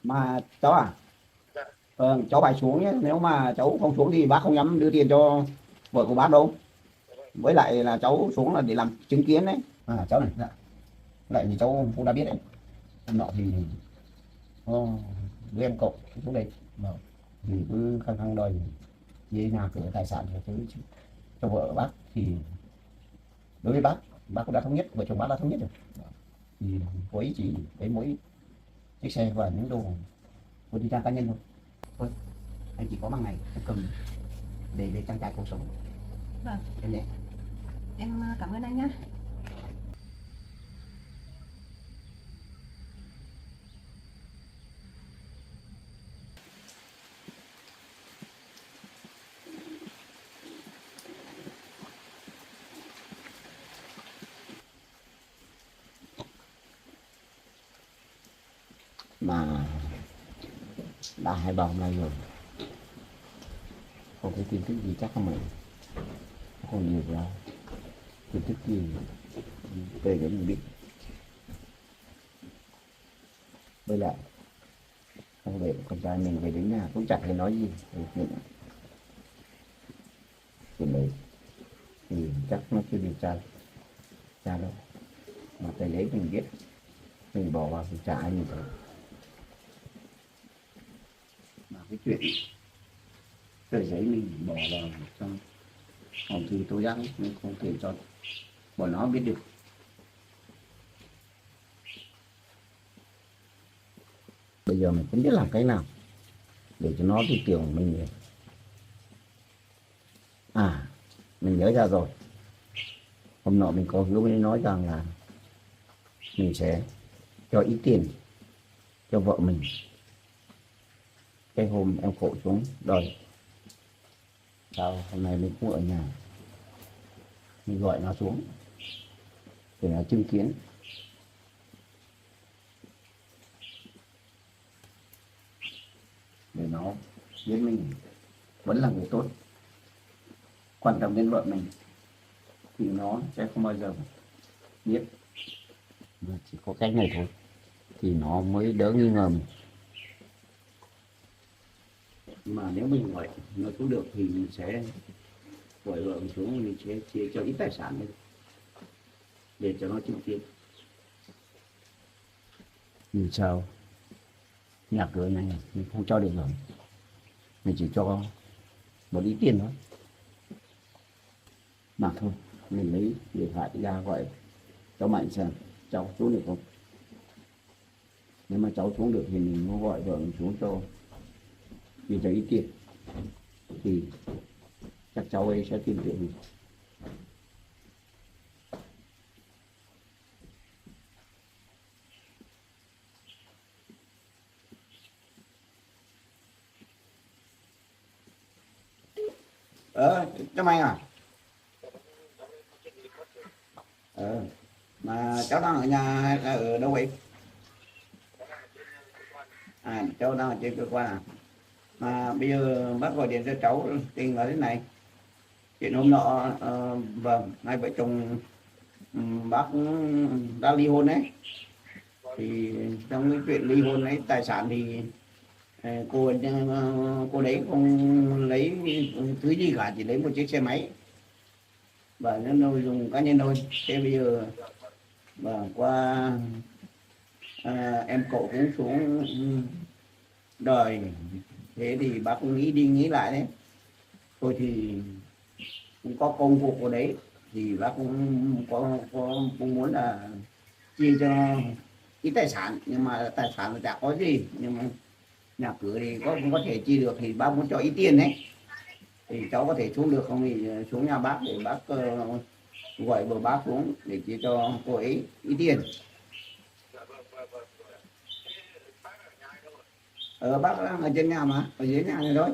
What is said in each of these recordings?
Mà cháu à, Dạ, cháu phải xuống nhé, nếu mà cháu không xuống thì bác không dám đưa tiền cho vợ của bác đâu. dạ vâng. Với lại là cháu xuống là để làm chứng kiến đấy. Cháu này, dạ. Lại thì cháu cũng đã biết đấy. Hôm nọ thì đứa em cậu xuống đây, thì cứ khăng khăng đòi về nhà cửa tài sản cho vợ bác. Thì đối với bác cũng đã thống nhất, vợ chồng bác đã thống nhất rồi. Thì cô ấy chỉ lấy mỗi chiếc xe và những đồ của tư trang cá nhân thôi. Thôi, anh chỉ có bằng này em cầm để trang trải cuộc sống Vâng, em nhé. em cảm ơn anh nhé. Mà đã 2-3 hôm nay rồi, không có tin tức gì chắc không mày không nhiều ra tin tức gì về để mình biết. Với lại không để con trai mình về đến nhà cũng chẳng thấy nói gì chuyện đấy, thì chắc nó chưa điều tra ra đâu. Mà cái đấy mình biết, mình bỏ vào thì chả ai nhìn thấy. Mà cái chuyện tờ giấy mình bỏ vào trong hòm thư tố giác mình không thể cho bọn nó biết được. Bây giờ mình không biết làm cách nào để cho nó tin tưởng mình. Mình nhớ ra rồi. Hôm nọ mình có hứa với nói rằng là mình sẽ cho ít tiền cho vợ mình. Cái hôm em cậu xuống đòi, sao hôm nay mình cũng ở nhà, mình gọi nó xuống để nó chứng kiến. Để nó biết mình vẫn là người tốt, quan tâm đến vợ mình, thì nó sẽ không bao giờ biết. Mà chỉ có cách này thôi thì nó mới đỡ nghi ngờ mình. Mà nếu mình gọi nó xuống được thì mình sẽ gọi vợ mình xuống, mình sẽ chia cho ít tài sản lên để cho nó chứng kiến. Vì sao nhà cửa này mình không cho được rồi, mình chỉ cho một ít tiền thôi. Mà thôi, mình lấy điện thoại ra gọi cháu Mạnh xem cháu xuống được không. Nếu mà cháu xuống được thì mình có gọi vợ mình xuống cho vì cho ít tiền thì chắc cháu ấy sẽ tin tưởng mình. Cháu Mạnh à? Mà cháu đang ở nhà hay là ở đâu vậy? Cháu đang ở trên cơ quan à? Mà bây giờ bác gọi điện cho cháu tình là thế này. Chuyện hôm nọ, vâng, hai vợ chồng bác đã ly hôn đấy. Thì trong cái chuyện ly hôn ấy, tài sản thì cô đấy không lấy thứ gì cả, chỉ lấy một chiếc xe máy và nó nội dùng cá nhân thôi. Thế bây giờ và qua em cậu cũng xuống đòi, thế thì bác cũng nghĩ đi nghĩ lại đấy. Thôi thì cũng có công cuộc của đấy, thì bác cũng muốn là chia cho ít tài sản, nhưng mà tài sản là chả có gì, nhưng mà nhà cửa thì cũng có thể chia được, thì bác muốn cho ít tiền đấy. Thì cháu có thể xuống được không thì xuống nhà bác để bác gọi bờ bác xuống để chia cho cô ấy ít tiền. Bác đang ở trên nhà mà, ở dưới nhà này thôi.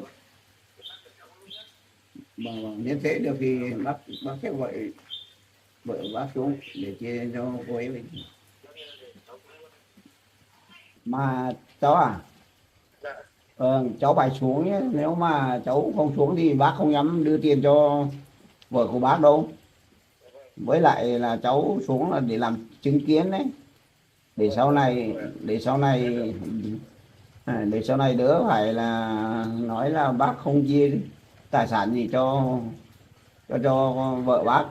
Nếu thế được thì bác sẽ gọi vợ bác xuống để chia cho cô ấy. Mà cháu à, cháu phải xuống nhé, nếu mà cháu không xuống thì bác không dám đưa tiền cho vợ của bác đâu. Với lại là cháu xuống là để làm chứng kiến đấy, để sau này Để sau này đỡ phải là nói là bác không chia tài sản gì cho vợ bác,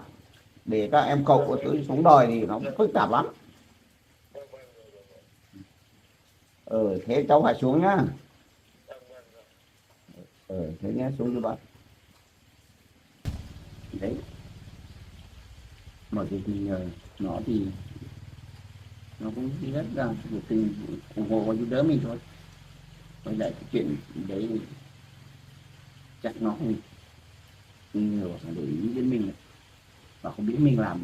để các em cậu của tôi xuống đòi thì nó phức tạp lắm. Thế cháu phải xuống nhá. Thế nhé, xuống cho bác. Đấy, mà thì nó thì nó cũng rất là nhiệt tình ủng hộ và giúp đỡ mình thôi. Với lại cái chuyện đấy thì chắc nó không nhiều để ý đến mình và không biết mình làm.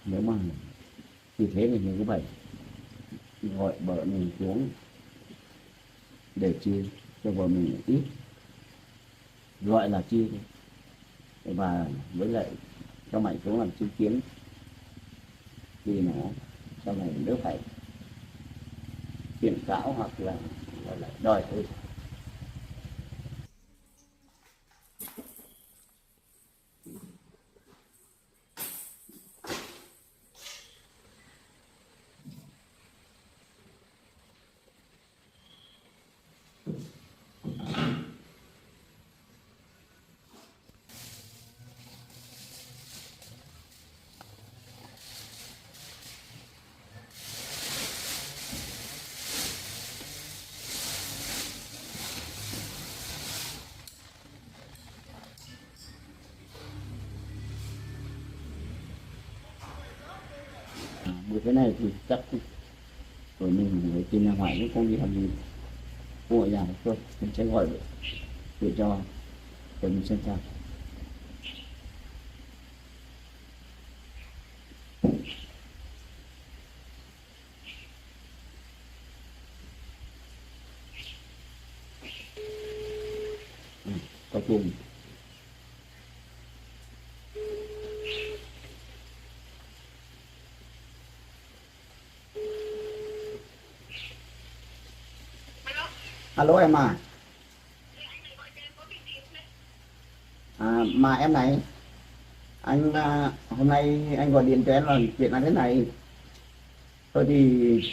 Nếu mà như thế thì mình cũng phải gọi vợ mình xuống để chia cho vợ mình ít, gọi là chia thôi. Và với lại cho mày xuống làm chứng kiến thì nó sau này đỡ phải kiện cáo hoặc là gọi là đòi thôi. Như thế này thì chắc rồi mình phải tìm ra ngoài cũng không đi làm gì, cô ở nhà thôi, mình sẽ gọi để cho mình xem sao. Có chung alo em mà em này, anh hôm nay anh gọi điện cho em là chuyện là thế này. Thôi thì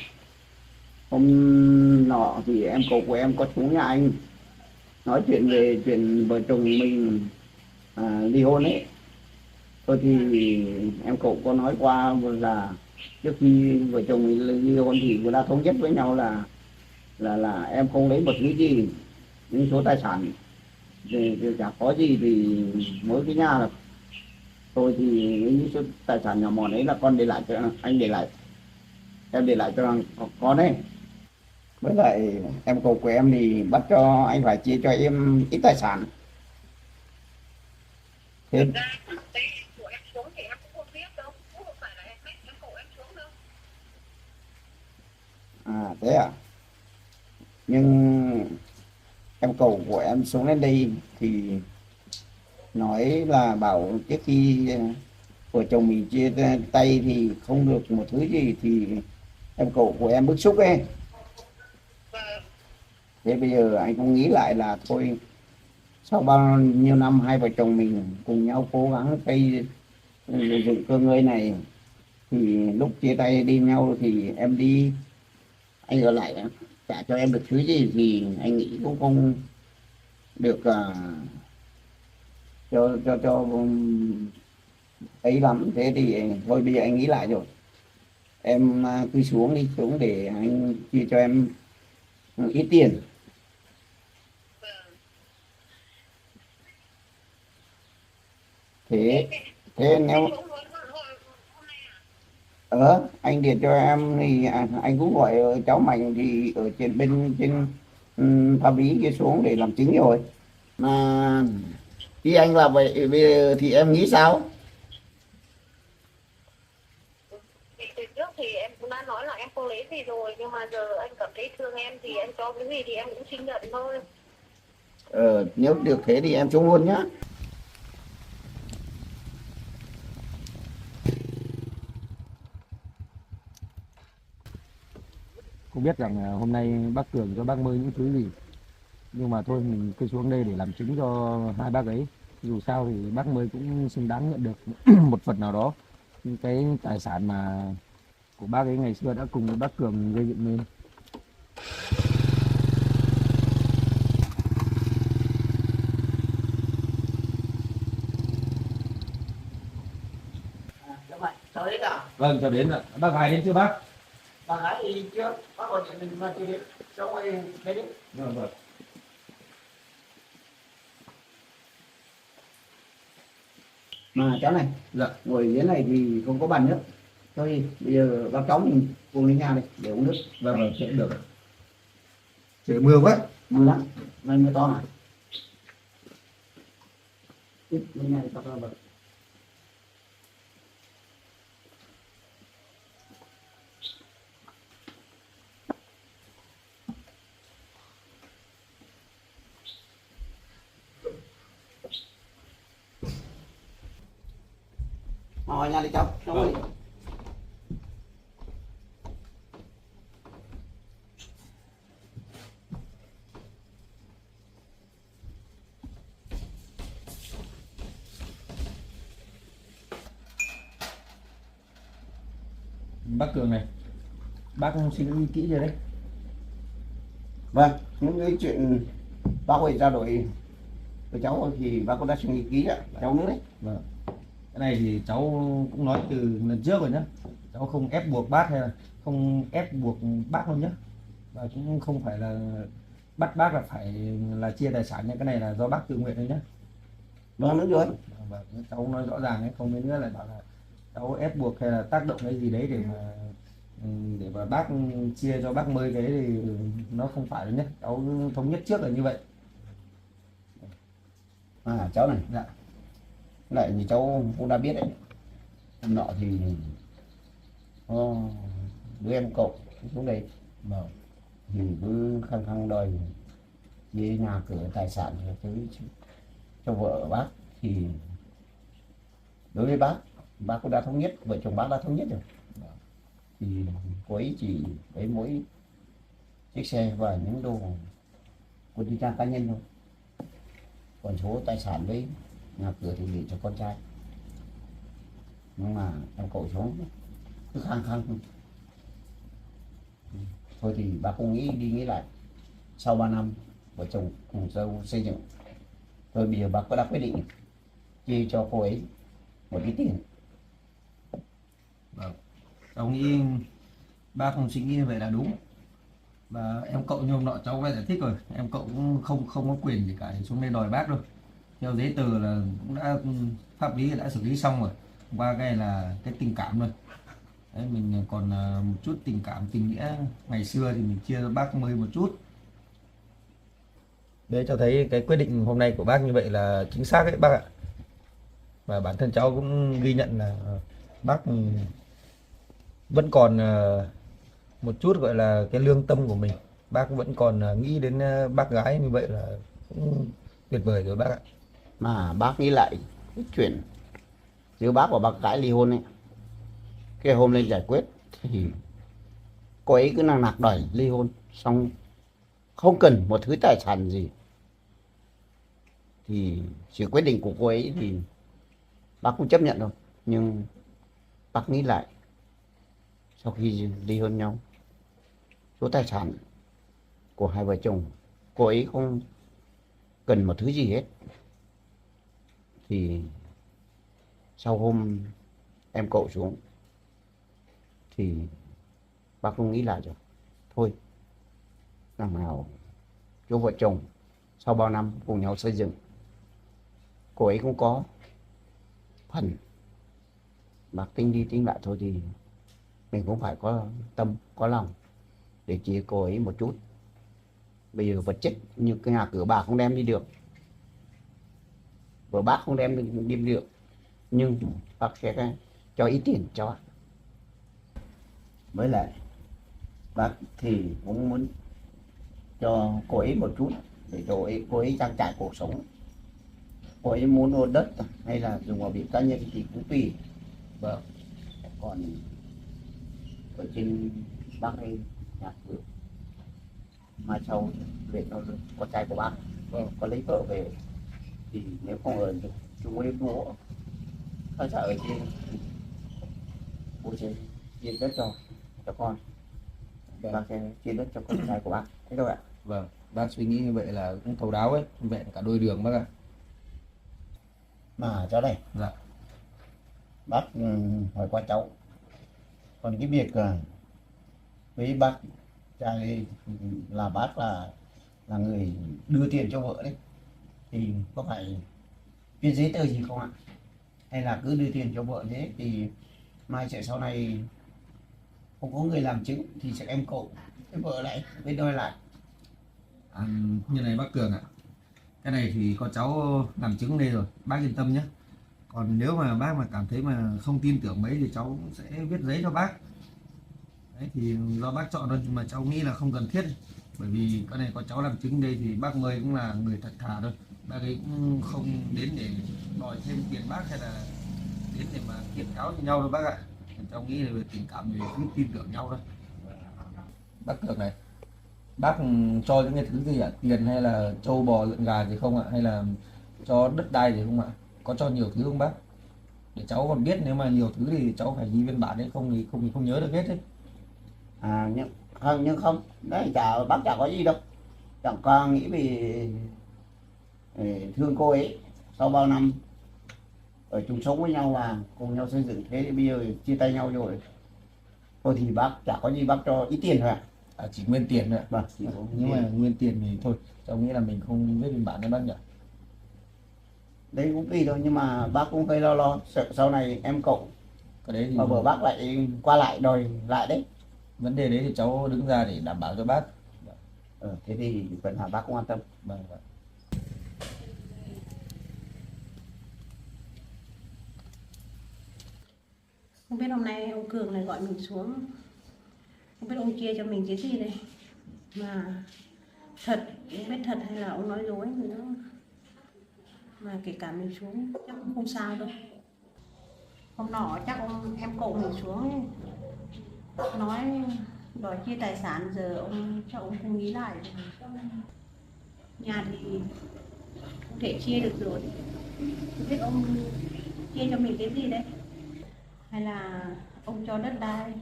hôm nọ thì em cậu của em có xuống nhà anh nói chuyện về chuyện vợ chồng mình ly hôn ấy. Thôi thì em cậu có nói qua là trước khi vợ chồng mình ly hôn thì người ta thống nhất với nhau là em không lấy một thứ gì, những số tài sản thì chả có gì thì mỗi cái nhà là thôi, thì những số tài sản nhỏ mọn ấy là con để lại cho anh, để lại em để lại cho con ấy. Với lại em cậu của em thì bắt cho anh phải chia cho em ít tài sản. Thế thế à? Nhưng em cậu của em xuống lên đây thì nói là bảo trước khi vợ chồng mình chia tay thì không được một thứ gì, thì em cậu của em bức xúc ấy. Thế bây giờ anh cũng nghĩ lại là thôi, sau bao nhiêu năm hai vợ chồng mình cùng nhau cố gắng xây dựng cơ ngơi này, thì lúc chia tay đi nhau thì em đi, anh ở lại trả cho em được thứ gì thì anh nghĩ cũng không được cho ấy lắm. Thế thì thôi bây giờ anh nghĩ lại rồi, em cứ xuống đi, xuống để anh chia cho em ít tiền. Thế thế nếu anh điện cho em thì anh cũng gọi cháu Mạnh thì ở trên pháp lý kia xuống để làm chứng rồi. Mà khi anh làm vậy bây giờ thì em nghĩ sao? Thì từ trước thì em cũng đã nói là em không lấy gì rồi, nhưng mà giờ anh cảm thấy thương em thì anh cho cái gì thì em cũng xin nhận thôi. Nếu được thế thì em xuống luôn nhá. Không biết rằng hôm nay bác Cường cho bác Mới những thứ gì, nhưng mà thôi mình cứ xuống đây để làm chứng cho hai bác ấy. Dù sao thì bác Mới cũng xứng đáng nhận được một phần nào đó những cái tài sản mà của bác ấy ngày xưa đã cùng với bác Cường gây dựng nên. Đúng rồi, sau đấy cả. Vâng, cháu đến rồi. Bác Hải đến chưa bác? Bà gái đi trước, bác còn chuyện mình mà chưa đến, xong rồi đấy đi. Vâng, vâng. Mà cháu này, Dạ. ngồi dưới này thì không có bàn nước. Thôi bây giờ bác cháu mình cùng lên nhà đây để uống nước. Vâng, vâng, sẽ được. Trời mưa quá. Mưa lắm, nay mưa to mà. Ít lên nhà thì bác vào. Ngồi nhà đi cháu, ngồi đi. Bác Cường này, bác suy nghĩ kỹ chưa đấy? Vâng, những cái chuyện bác hội trao đổi với cháu thì bác cũng đã suy nghĩ kỹ ạ, cháu nữa đấy. Vâng. Cái này thì cháu cũng nói từ lần trước rồi nhá. Cháu không ép buộc bác hay là không ép buộc bác luôn nhá. Và cũng không phải là bắt bác là phải là chia tài sản nhá. Cái này là do bác tự nguyện thôi nhá. Vâng, đúng rồi. Vâng, cháu nói rõ ràng ấy, không đến nữa lại bảo là cháu ép buộc hay là tác động cái gì đấy để mà bác chia cho bác 10 cái thì nó không phải đâu nhé. Cháu thống nhất trước là như vậy. À cháu này, Dạ. lại như cháu cũng đã biết đấy. Hôm nọ thì đứa em cậu xuống đây Vâng. thì cứ khăng khăng đòi về nhà cửa tài sản thứ cho vợ bác, thì đối với bác cũng đã thống nhất, vợ chồng bác đã thống nhất rồi. Thì cô ấy chỉ lấy mỗi chiếc xe và những đồ của tư trang cá nhân thôi, còn số tài sản với nhà cửa thì để cho con trai. Nhưng mà em cậu xuống cứ khăng khăng thôi thì bà cũng nghĩ đi nghĩ lại, sau 3 năm vợ chồng cùng dâu xây dựng, thôi bây giờ bà có đã quyết định chia cho cô ấy một ít tiền. Vâng. Cháu nghĩ bác không suy nghĩ như vậy là đúng. Và em cậu như hôm nọ cháu đã giải thích rồi, em cậu cũng không có quyền gì cả để xuống đây đòi bác đâu. Theo giấy tờ là cũng đã pháp lý đã xử lý xong rồi. Qua cái này là cái tình cảm rồi. Đấy, mình còn một chút tình cảm tình nghĩa ngày xưa thì mình chia cho bác 10 một chút. Đấy, cho thấy cái quyết định hôm nay của bác như vậy là chính xác đấy bác ạ. Và bản thân cháu cũng ghi nhận là bác vẫn còn một chút gọi là cái lương tâm của mình. Bác vẫn còn nghĩ đến bác gái, như vậy là cũng tuyệt vời rồi bác ạ. Mà bác nghĩ lại cái chuyện giữa bác và bác gái ly hôn ấy, cái hôm lên giải quyết thì cô ấy cứ nằng nặc đòi ly hôn, xong không cần một thứ tài sản gì, thì sự quyết định của cô ấy thì bác cũng chấp nhận thôi. Nhưng bác nghĩ lại, sau khi ly hôn nhau, số tài sản của hai vợ chồng cô ấy không cần một thứ gì hết, thì sau hôm em cậu xuống thì bác cũng nghĩ lại rồi, thôi đằng nào chỗ vợ chồng sau bao năm cùng nhau xây dựng, cô ấy cũng có phần, bác tính đi tính lại thôi thì mình cũng phải có tâm có lòng để chia cô ấy một chút. Bây giờ vật chất như cái nhà cửa bà không đem đi được, vợ bác không đem đi được, nhưng bác sẽ cho ít tiền cho bác. Với lại bác thì cũng muốn cho cô ấy một chút để cho cô ấy trang trải cuộc sống. Cô ấy muốn mua đất hay là dùng vào việc cá nhân thì cũng tùy. Vâng. Còn ở trên bác hay nhà cửa, mai sau về nó con trai của bác có lấy vợ về thì nếu không ở được chúng ấy bố hơi sợ ở trên bố trên đất cho cho con. Vâng. Bác sẽ chia đất cho con trai của bác thế thôi ạ. Vâng, bác suy nghĩ như vậy là cũng thấu đáo ấy, vẹn cả đôi đường bác ạ. Mà cháu đây, Dạ. bác hỏi qua cháu, còn cái việc với bác trai là bác là người đưa tiền cho vợ đấy, thì có phải viết giấy tờ gì không ạ, hay là cứ đưa tiền cho vợ thế thì mai sẽ sau này không có người làm chứng thì sẽ em cậu cái vợ lại với đòi lại. Như này bác Cường ạ, cái này thì có cháu làm chứng đây rồi, bác yên tâm nhé. Còn nếu mà bác mà cảm thấy mà không tin tưởng mấy thì cháu cũng sẽ viết giấy cho bác. Đấy thì do bác chọn thôi, nhưng mà cháu nghĩ là không cần thiết, bởi vì cái này có cháu làm chứng đây thì bác mời cũng là người thật thà thôi, bác ấy cũng không đến để đòi thêm tiền bác hay là đến để mà kiện cáo cho nhau đâu bác ạ. Cháu nghĩ là về tình cảm thì cứ tin tưởng nhau thôi. Bác Cường này, bác cho những cái thứ gì ạ? Tiền hay là trâu bò lợn gà gì không ạ? Hay là cho đất đai gì không ạ? Có cho nhiều thứ không bác? Để cháu còn biết, nếu mà nhiều thứ thì cháu phải ghi biên bản đấy, không nhớ được hết đấy. Nhưng không đấy, bác chả có gì đâu, chẳng qua nghĩ vì thương cô ấy sau bao năm ở chung sống với nhau và cùng nhau xây dựng, thế thì bây giờ chia tay nhau rồi thôi thì bác chả có gì, bác cho ít tiền thôi ạ. Chỉ nguyên tiền thôi ạ. Vâng, chỉ có Nếu mà nguyên tiền thì thôi, cháu nghĩ là mình không viết biên bản đấy bác nhỉ. đấy cũng tùy thôi, nhưng mà bác cũng hơi lo sợ sau này em cậu Cái đấy thì mà vợ bác lại qua lại đòi lại đấy. vấn đề đấy thì cháu đứng ra để đảm bảo cho bác. Thế thì phần là bác cũng an tâm. Vâng, vâng. Không biết hôm nay ông Cường lại gọi mình xuống, không biết ông chia cho mình cái gì đây mà thật, không biết thật hay là ông nói dối nữa, mà kể cả mình xuống chắc cũng không sao đâu. Hôm nọ chắc em cậu mình xuống ấy, nói đòi chia tài sản, giờ ông chắc ông không nghĩ lại. Nhà thì không thể chia được rồi, không biết ông chia cho mình cái gì đấy, hay là ông cho đất đai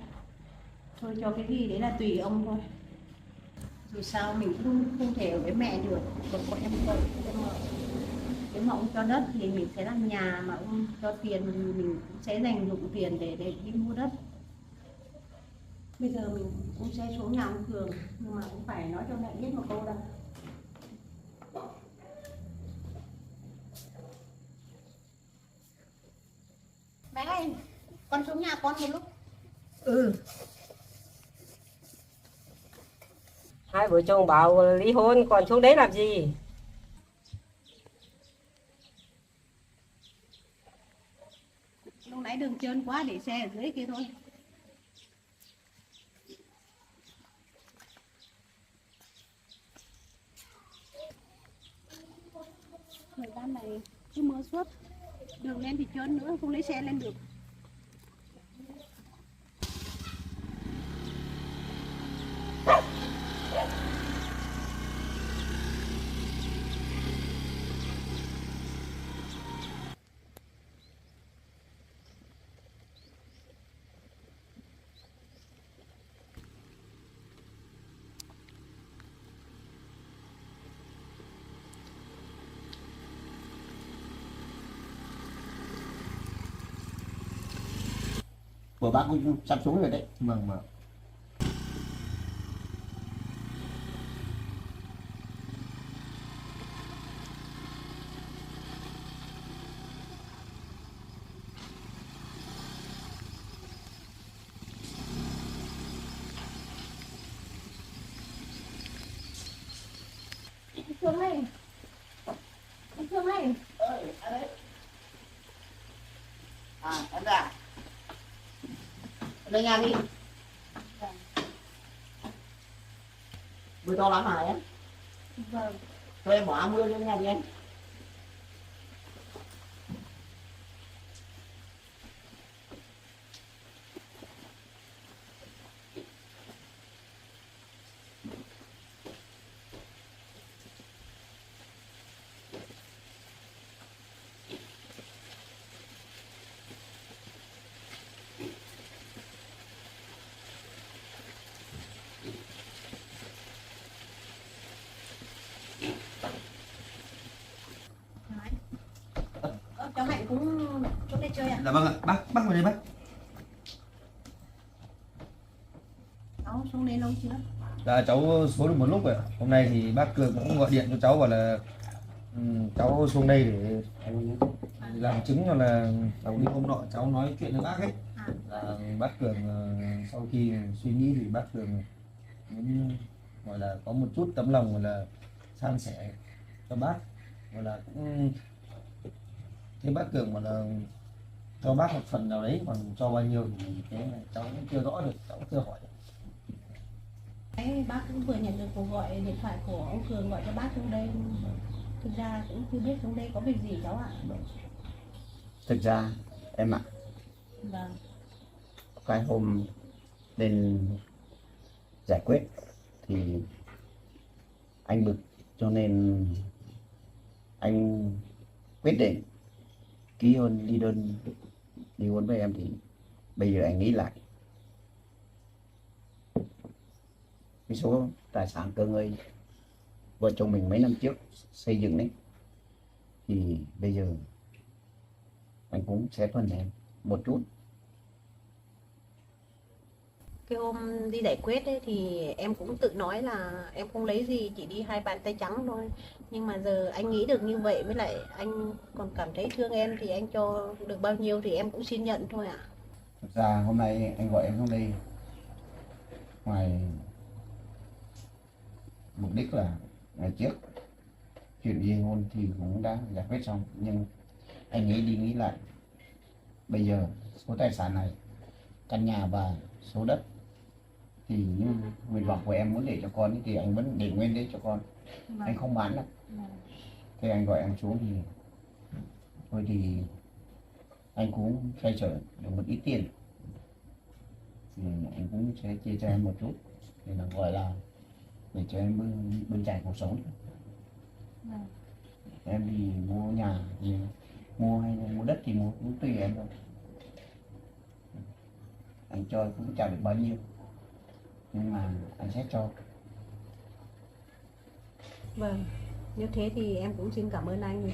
thôi, cho cái gì đấy là tùy ông thôi. Dù sao mình cũng không thể ở với mẹ được, còn có em cậu. Nếu mà ông cho đất thì mình sẽ làm nhà, mà ông cho tiền thì mình cũng sẽ dành dụng tiền để đi mua đất. Bây giờ mình cũng sẽ xuống nhà ông Cường, nhưng mà cũng phải nói cho mẹ biết một câu đâu. Mẹ ơi, con xuống nhà con một lúc. Hai vợ chồng bảo ly hôn còn xuống đấy làm gì? Lúc nãy đường trơn quá, để xe ở dưới kia thôi. Thời gian này cứ mưa suốt, đường lên thì trơn nữa, không lấy xe lên được. Của bác cũng sắp xuống rồi đấy. Vâng, vâng. Thương này, thương này. Em ra lên nhà đi. Mưa to lắm hả em? Vâng. Thôi em bỏ áo mưa lên nhà đi em. Dạ vâng ạ, bác vào đây bác. Cháu xuống đây lâu chưa? Dạ cháu xuống được một lúc rồi ạ. Hôm nay thì bác Cường cũng gọi điện cho cháu bảo là cháu xuống đây để làm chứng cho là đi hôm nọ cháu nói chuyện với bác ấy. Là bác Cường sau khi suy nghĩ thì bác Cường muốn gọi là có một chút tấm lòng gọi là san sẻ cho bác, gọi là cũng thế bác Cường mà là cho bác một phần nào đấy, còn cho bao nhiêu thì cái này cháu cũng chưa rõ được, cháu cũng chưa hỏi. Đấy, bác cũng vừa nhận được cuộc gọi điện thoại của ông Cường gọi cho bác xuống đây. Thực ra cũng chưa biết xuống đây có việc gì cháu ạ. Thực ra em ạ, Vâng. cái hôm lên giải quyết thì anh bực, cho nên anh quyết định ký hôn đi đơn ly hôn với em. Thì bây giờ anh nghĩ lại cái số tài sản cơ ngơi vợ chồng mình mấy năm trước xây dựng đấy, thì bây giờ anh cũng sẽ thuần em một chút. Cái hôm đi giải quyết ấy thì em cũng tự nói là em không lấy gì, chỉ đi 2 bàn tay trắng thôi. Nhưng mà giờ anh nghĩ được như vậy, với lại anh còn cảm thấy thương em thì anh cho được bao nhiêu thì em cũng xin nhận thôi ạ. Thực ra hôm nay anh gọi em xuống đây ngoài mục đích là ngày trước chuyện ly hôn thì cũng đã giải quyết xong, nhưng anh nghĩ đi nghĩ lại, bây giờ số tài sản này, căn nhà và số đất thì những nguyện vọng của em muốn để cho con ấy, thì anh vẫn để nguyên đấy cho con. Anh không bán đâu. Thế anh gọi em xuống thì thôi thì anh cũng xoay trở được một ít tiền, thì anh cũng sẽ chia cho em một chút để là gọi là để cho em bươn trải cuộc sống. Em đi mua nhà thì mua hay mua đất thì mua cũng tùy em thôi. Anh cho cũng chả được bao nhiêu, nhưng mà anh sẽ cho. Vâng, nếu thế thì em cũng xin cảm ơn anh.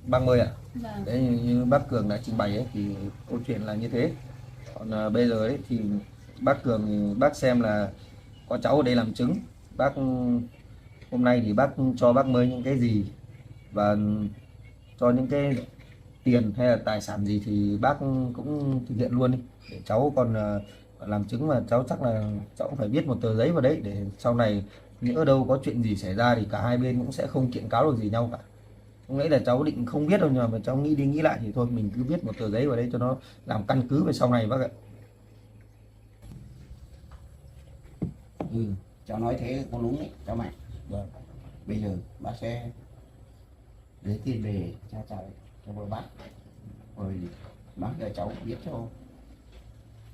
Bác ơi ạ, Vâng. đấy như bác Cường đã trình bày ấy, thì câu chuyện là như thế. Còn bây giờ ấy thì bác Cường thì bác xem là có cháu ở đây làm chứng. Bác hôm nay thì bác cho bác Mới những cái gì và cho những cái tiền hay là tài sản gì thì bác cũng thực hiện luôn đi, để cháu còn làm chứng, mà cháu chắc là cháu cũng phải viết một tờ giấy vào đấy để sau này nhỡ đâu có chuyện gì xảy ra thì cả hai bên cũng sẽ không kiện cáo được gì nhau cả. Không nghĩ là cháu định không biết đâu, nhưng mà cháu nghĩ đi nghĩ lại thì thôi mình cứ viết một tờ giấy vào đấy cho nó làm căn cứ về sau này bác ạ. Cháu nói thế cũng đúng đấy cháu mày. Vâng. Bây giờ bác sẽ lấy tiền về cho vợ bác, rồi bác cho cháu viết cho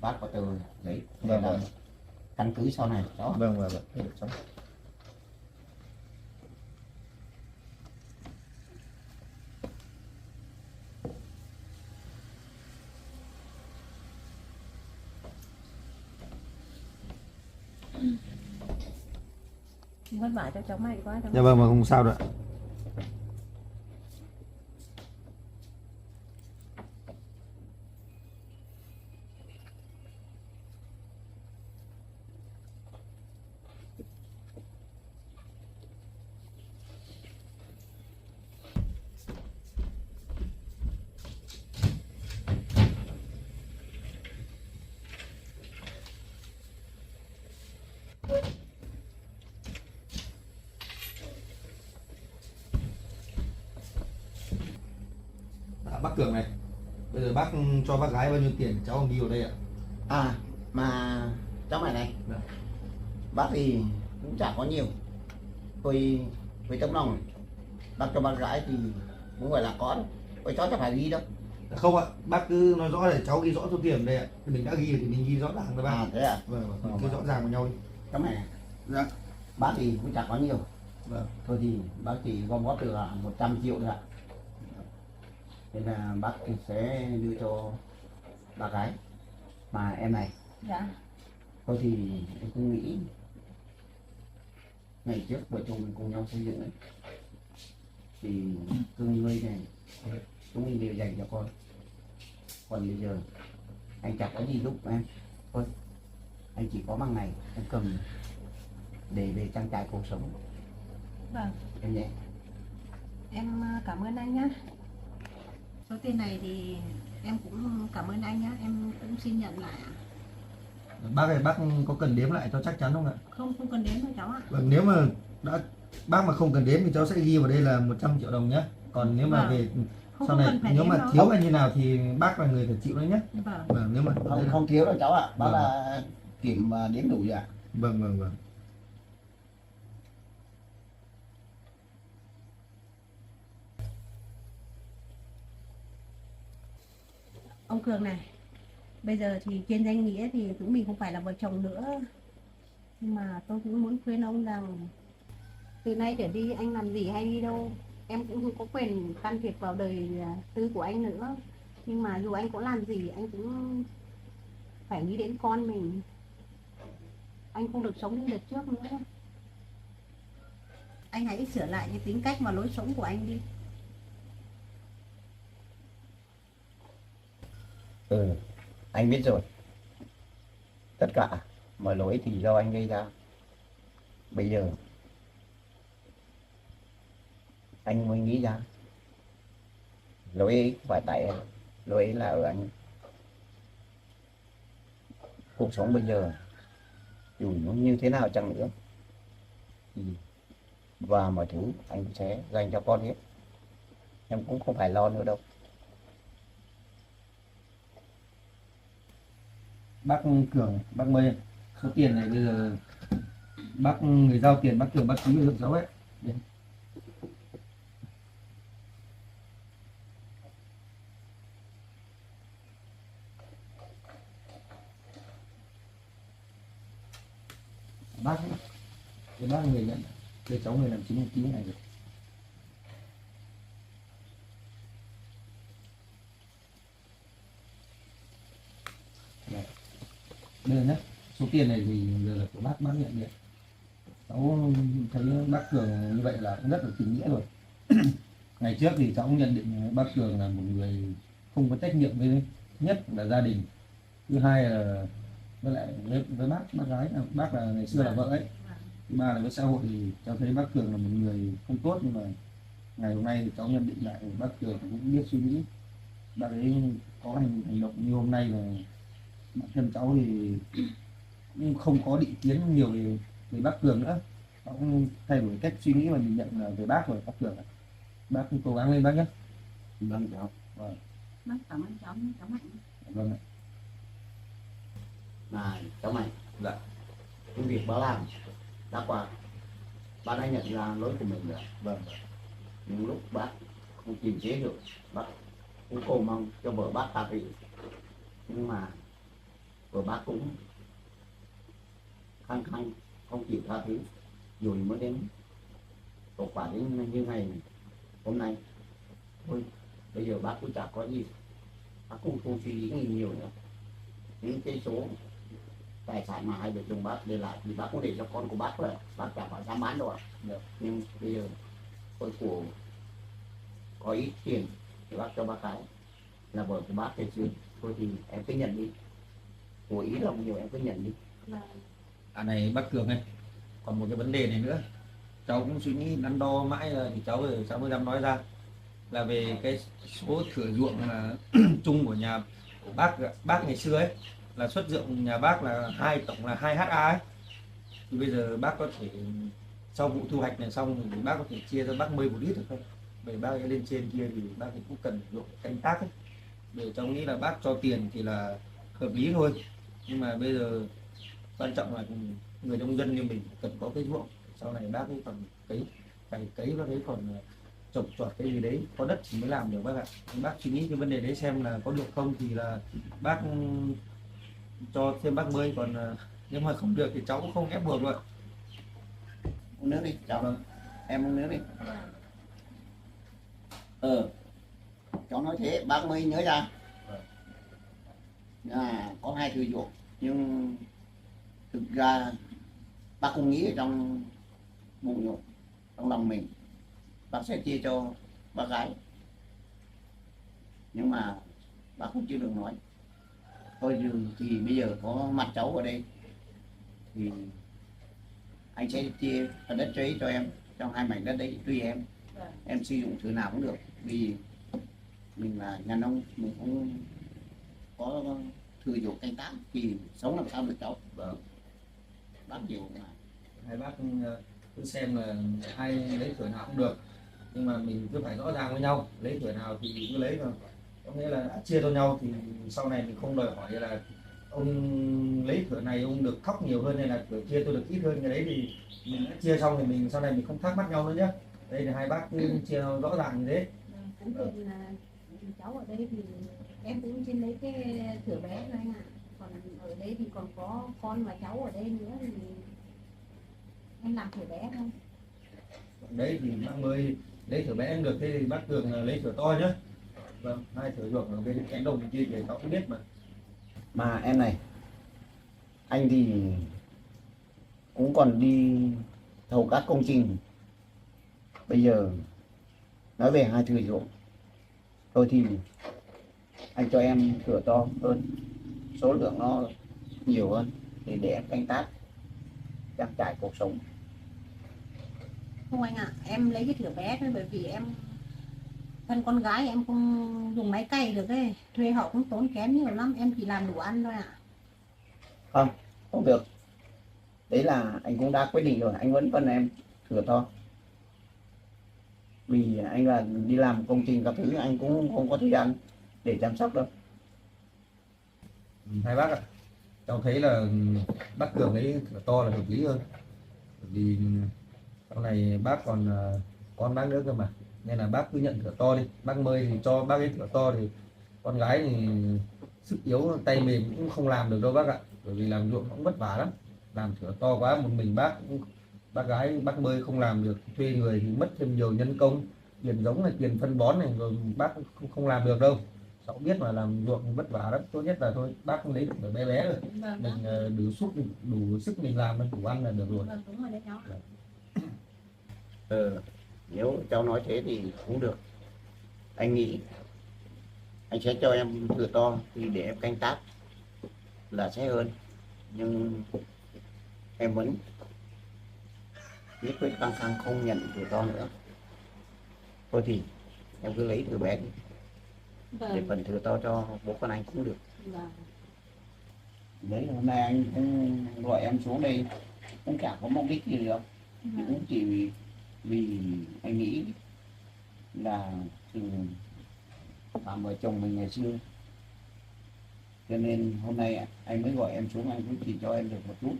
bác có tờ giấy để Vâng, làm vâng. căn cứ sau này đó. Vâng vâng vâng. Cháu. Vất vả cho cháu mày quá. Dạ vâng, không sao đâu ạ. Bác Cường này, bây giờ bác cho bác gái bao nhiêu tiền cháu không ghi vào đây ạ? À mà cháu mày này, Vâng. bác thì cũng chả có nhiều, với tấm lòng bác cho bác gái thì cũng gọi là có đâu, với cháu chắc phải ghi đâu. Không ạ, bác cứ nói rõ để cháu ghi rõ số tiền đây ạ. Mình đã ghi thì mình ghi rõ ràng với bác. À thế à? Vâng, mình cứ rõ ràng với nhau đi. Cháu mày này, Dạ. bác thì cũng chả có nhiều, Vâng. thôi thì bác chỉ gom góp được 100 triệu thôi ạ. Thế là bác sẽ đưa cho bà gái. Mà em này, Dạ. thôi thì em cũng nghĩ ngày trước vợ chồng mình cùng nhau xây dựng ấy, thì cưng ngươi này chúng mình đều dành cho con. Còn bây giờ anh chẳng có gì giúp em, thôi anh chỉ có bằng này em cầm để về trang trải cuộc sống Vâng, em nhé. em cảm ơn anh nhá. Số tiền này thì em cũng cảm ơn anh nhá, em cũng xin nhận lại ạ. Bác ơi, bác có cần đếm lại cho chắc chắn không ạ? Không, không cần đến thôi cháu ạ. Vâng, nếu mà đã bác mà không cần đếm thì cháu sẽ ghi vào đây là 100 triệu đồng nhé. Còn nếu mà Vâng. về Không, sau không này cần phải nếu đếm mà đâu. thiếu hay như nào thì bác là người phải chịu đấy nhé. Vâng. Vâng, nếu mà Không, không thiếu đâu cháu ạ, bác Vâng. là kiểm mà đếm đủ rồi ạ. Vâng vâng vâng. Ông Cường này, bây giờ thì trên danh nghĩa thì chúng mình không phải là vợ chồng nữa, nhưng mà tôi cũng muốn khuyên ông rằng từ nay trở đi anh làm gì hay đi đâu em cũng không có quyền can thiệp vào đời tư của anh nữa. Nhưng mà dù anh có làm gì anh cũng phải nghĩ đến con mình, anh không được sống như đợt trước nữa. Anh hãy sửa lại cái tính cách và lối sống của anh đi. Ừ, anh biết rồi. Tất cả mọi lỗi thì do anh gây ra. Bây giờ anh mới nghĩ ra lỗi ấy phải tại em, lỗi ấy là ở anh. Cuộc sống bây giờ dù nó như thế nào chăng nữa thì và mọi thứ anh sẽ dành cho con hết, em cũng không phải lo nữa đâu. Bác Cường, bác ơi, số tiền này bây giờ bác người giao tiền bác Cường bác ký vào cháu ấy. Đây. Bác cái bác người nhận, để cháu người làm chứng minh ký này rồi. Đây. Đây nhé, số tiền này thì giờ là của bác nhận được. Cháu thấy bác Cường như vậy là cũng rất là tình nghĩa rồi. Ngày trước thì cháu cũng nhận định bác Cường là một người không có trách nhiệm, với nhất là gia đình, thứ hai là với lại với bác gái là bác là ngày xưa là vợ ấy, thứ ba là với xã hội thì cháu thấy bác Cường là một người không tốt. Nhưng mà ngày hôm nay thì cháu nhận định lại bác Cường cũng biết suy nghĩ, bác ấy có hành động như hôm nay là bản thân cháu thì cũng không có định kiến nhiều về bác Cường nữa, cháu cũng thay đổi cách suy nghĩ và nhìn nhận là về bác rồi. Bác Cường bác cố gắng lên bác nhé. Vâng cháu. Vâng. Bác cảm ơn cháu Mạnh. Vâng ạ. Mà cháu Mạnh, Dạ. cái việc bác làm đã qua, bác đã nhận ra lỗi của mình rồi. Vâng. Nhưng lúc bác không kiềm chế được, bác cũng cầu mong cho vợ bác tha thứ, nhưng mà vợ bác cũng khăng khăng không chịu tha thứ, rồi mới đến hậu quả đến như ngày hôm nay. Thôi bây giờ bác cũng chẳng có gì, bác cũng không suy nghĩ nhiều nữa. Những cái số tài sản mà hai vợ chồng bác để lại thì bác cũng để cho con của bác rồi, bác chẳng phải dám bán đâu ạ. Nhưng bây giờ tôi của có ít tiền thì bác cho bác cái là vợ của bác thì chưa, thôi thì em cứ nhận đi, của ý lòng nhiều em cứ nhận đi. Này bác Cường ơi, còn một cái vấn đề này nữa cháu cũng suy nghĩ đắn đo mãi rồi thì cháu mới dám nói ra, là về cái số thửa ruộng là chung của nhà của bác ngày xưa ấy, là xuất ruộng nhà bác là tổng là 2 ha ấy. Thì bây giờ bác có thể sau vụ thu hoạch này xong thì bác có thể chia cho bác 10 một ít được không? Về bác ấy lên trên kia thì bác ấy cũng cần ruộng canh tác ấy. Để cháu nghĩ là bác cho tiền thì là hợp lý thôi, nhưng mà bây giờ quan trọng là người nông dân như mình cần có cái ruộng, sau này bác ấy còn cấy bác ấy còn trồng trọt cái gì đấy, có đất thì mới làm được bác ạ. Bác suy nghĩ cái vấn đề đấy xem là có được không thì là bác cho thêm bác 10, còn nếu mà không được thì cháu cũng không ép buộc rồi. Uống nước đi cháu. Vâng. Em uống nước đi. Cháu nói thế bác mới nhớ ra. Có 2 thửa ruộng, nhưng thực ra bác không nghĩ ở trong bụng nhục, trong lòng mình bác sẽ chia cho bác gái. nhưng mà bác không chịu được nói. Thôi thì bây giờ có mặt cháu ở đây thì anh sẽ chia phần đất ấy cho em, trong 2 mảnh đất đấy tùy em sử dụng thứ nào cũng được, vì mình là nhà nông, mình không có thừa dụng canh tác thì sống làm sao được cháu. Vâng. Bác hiểu mà. Hai bác cứ xem là ai lấy thửa nào cũng được, nhưng mà mình cứ phải rõ ràng với nhau, lấy thửa nào thì cứ lấy, mà có nghĩa là đã chia cho nhau thì sau này mình không đòi hỏi là ông lấy thửa này ông được thóc nhiều hơn hay là thửa chia tôi được ít hơn. Cái đấy thì mình đã chia xong thì mình sau này mình không thắc mắc nhau nữa nhé. Đây là hai bác cứ chia rõ ràng như thế. Cũng tiện là cháu ở đây thì em cũng xin lấy cái thửa bé thôi anh ạ. Còn ở đây thì còn có con và cháu ở đây nữa thì em làm thửa bé thôi. Đấy thì bác ơi lấy thửa bé cũng được, thế thì bác Cường lấy thửa to nhé. Vâng, hai thửa ruộng ở bên cánh đồng kia để cháu cũng biết mà. Mà em này, anh thì cũng còn đi thầu các công trình. Bây giờ nói về 2 thửa ruộng, thôi thì anh cho em thửa to hơn, số lượng nó nhiều hơn để em canh tác trang trải cuộc sống. Không anh ạ, em lấy cái thửa bé thôi, bởi vì em thân con gái em không dùng máy cày được ấy, thuê họ cũng tốn kém nhiều lắm, em chỉ làm đủ ăn thôi ạ. Không được, đấy là anh cũng đã quyết định rồi, anh vẫn phân em thửa to, vì anh là đi làm công trình các thứ, anh cũng không có thời gian để chăm sóc đâu. Hai bác ạ, cháu thấy là bác Cường lấy thửa to là hợp lý hơn, bởi vì sau này bác còn con bác nữa cơ mà, nên là bác cứ nhận thửa to đi. Bác Mơi thì cho bác ấy thửa to thì con gái thì sức yếu tay mềm cũng không làm được đâu bác ạ, bởi vì làm ruộng cũng vất vả lắm, làm thửa to quá một mình bác gái bác Mơi không làm được, thuê người thì mất thêm nhiều nhân công, tiền giống này, tiền phân bón này, rồi bác không làm được đâu. Cháu biết mà làm ruộng vất vả lắm, tốt nhất là thôi bác lấy được bé bé rồi, Vâng, mình đủ sức mình làm, đủ ăn là được rồi. vâng, đúng rồi đấy cháu. Nếu cháu nói thế thì cũng được, anh nghĩ anh sẽ cho em thửa to thì để em canh tác là sẽ hơn, nhưng em vẫn nhất quyết căng thẳng không nhận thửa to nữa. Thôi thì em cứ lấy thửa bé đi, để Vâng, phần thửa to cho bố con anh cũng được. vâng. Đấy, hôm nay anh cũng gọi em xuống đây cũng chả có mục đích gì được, cũng chỉ vì anh nghĩ là từ bà vợ chồng mình ngày xưa, cho nên hôm nay anh mới gọi em xuống, anh cũng chỉ cho em được một chút,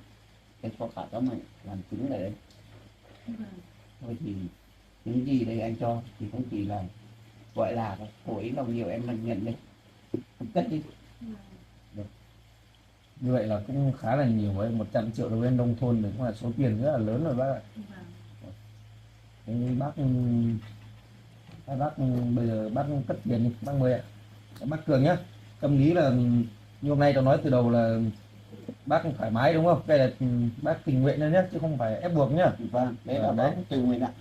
em có cả tấm này làm chứng ở đây. Thôi thì những gì đây anh cho thì cũng chỉ là gọi là của ý lòng nhiều, em nhận đi, em cất đi. Như vậy là cũng khá là nhiều ấy, 100 triệu đối với nông thôn đấy cũng là số tiền rất là lớn rồi bác ạ. Thế bác bây giờ bác cất tiền đi bác Mười ạ. Bác Cường nhá, tâm lý là như hôm nay tôi nói từ đầu là bác thoải mái đúng không? Đây là bác tình nguyện thôi nhé, chứ không phải ép buộc nhá. Vâng, đấy là đấy từ nguyện ạ.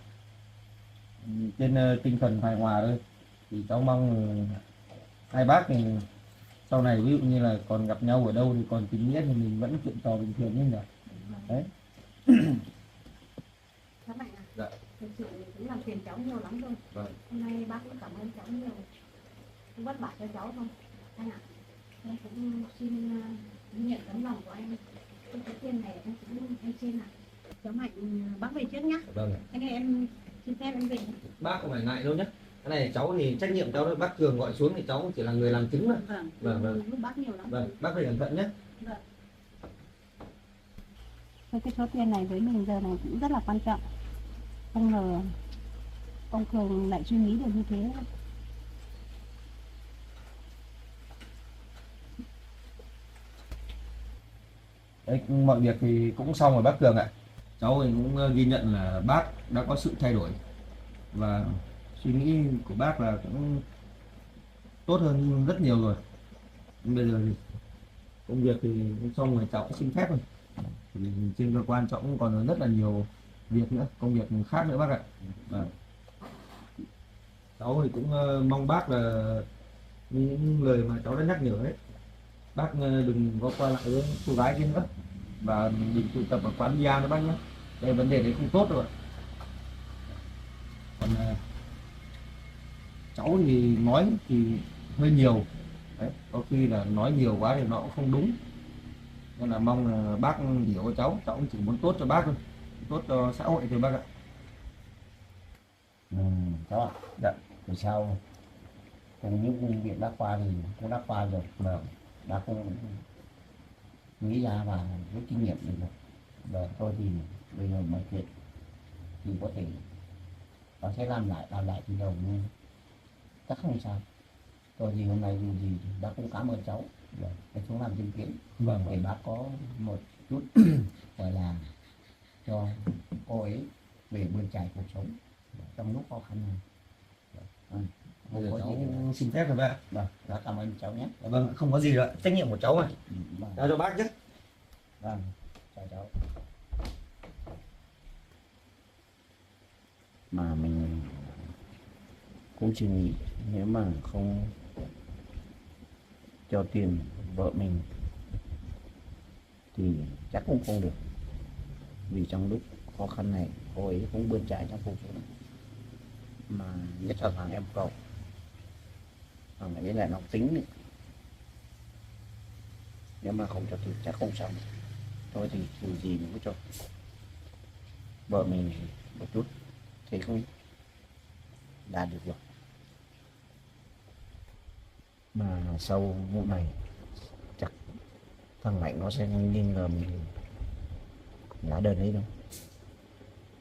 Trên tinh thần hài hòa thôi, thì cháu mong hai bác thì sau này ví dụ như là còn gặp nhau ở đâu thì còn tình nghĩa thì mình vẫn chuyện trò bình thường như nhỉ. Đấy. Các bạn ạ, Dạ. thực sự cũng làm phiền cháu nhiều lắm rồi. Vâng. Hôm nay bác cũng cảm ơn cháu nhiều, cũng vất vả cho cháu thôi anh ạ. Em cũng xin ghi nhận tấm lòng của anh, cái số tiền này em xin ạ. Cháu Mạnh bác về trước nhá. Vâng. Anh ơi, em xin phép em về. Bác không phải ngại đâu nhé. Cái này cháu thì trách nhiệm cháu thôi, bác Cường gọi xuống thì cháu chỉ là người làm chứng thôi. Vâng, lúc bác nhiều lắm. Vâng, bác phải cẩn thận nhé. Vâng. Cái số tiền này với mình giờ này cũng rất là quan trọng. Không ngờ ông Cường lại suy nghĩ được như thế. Đấy, mọi việc thì cũng xong rồi bác Cường ạ. Cháu thì cũng ghi nhận là bác đã có sự thay đổi và suy nghĩ của bác là cũng tốt hơn rất nhiều rồi. Bây giờ thì công việc thì cũng xong rồi, cháu cũng xin phép rồi. Thì trên cơ quan cháu cũng còn rất là nhiều việc nữa, công việc khác nữa bác ạ. Cháu thì cũng mong bác là những lời mà cháu đã nhắc nhở ấy, bác đừng có qua lại với cô gái kia nữa và đừng tụ tập ở quán bia nữa bác nhé. Đây vấn đề đấy không tốt rồi. Còn cháu thì nói thì hơi nhiều đấy, có khi là nói nhiều quá thì nó cũng không đúng, nên là mong là bác hiểu cho cháu cũng chỉ muốn tốt cho bác thôi, tốt cho xã hội thôi bác ạ. Cháu ạ. Dạ. Từ sau cùng những việc đã qua thì cũng đã qua rồi, mà đã cũng nghĩ ra và rút kinh nghiệm được rồi. Và thôi thì bây giờ mọi chuyện thì có thể nó sẽ làm lại từ đầu, nhưng chắc không sao. Tôi thì hôm nay dù gì thì bác cũng cảm ơn cháu để xuống làm chứng kiến. Vâng. Để bác có một chút gọi là cho cô ấy về bươn chải cuộc sống trong lúc khó khăn này. Bây giờ cháu xin phép rồi bác ạ. Vâng, bác cảm ơn cháu nhé. Vâng, không có gì rồi, trách nhiệm của cháu mà. Vâng. Giao cho bác chứ. Vâng, chào cháu. Mà mình cũng chỉ nghĩ nếu mà không cho tiền vợ mình thì chắc cũng không được, vì trong lúc khó khăn này cô ấy cũng bươn chải trong cuộc sống, mà nhất là thằng em cậu, thằng này với lại nó tính nữa. Nếu mà không cho thì chắc không xong. Thôi thì dù gì mình cũng cho vợ mình một chút thì cũng đạt được rồi. Mà sau vụ này chắc thằng Mạnh nó sẽ nghi ngờ mình lá đơn ấy đâu,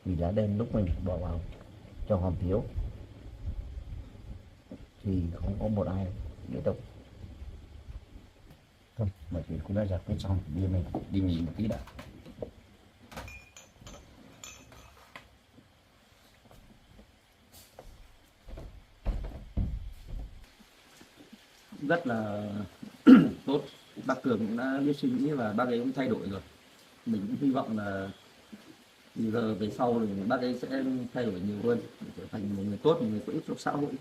vì lá đơn lúc mình bỏ vào trong hòm phiếu thì không có một ai biết đâu. Thôi mọi chuyện cũng đã giải quyết xong, bây giờ mình đi nghỉ một tí đã. Rất là tốt, bác Cường cũng đã biết suy nghĩ và bác ấy cũng thay đổi rồi. Mình cũng hy vọng là từ giờ về sau thì bác ấy sẽ thay đổi nhiều hơn để trở thành một người tốt, một người có ích cho xã hội.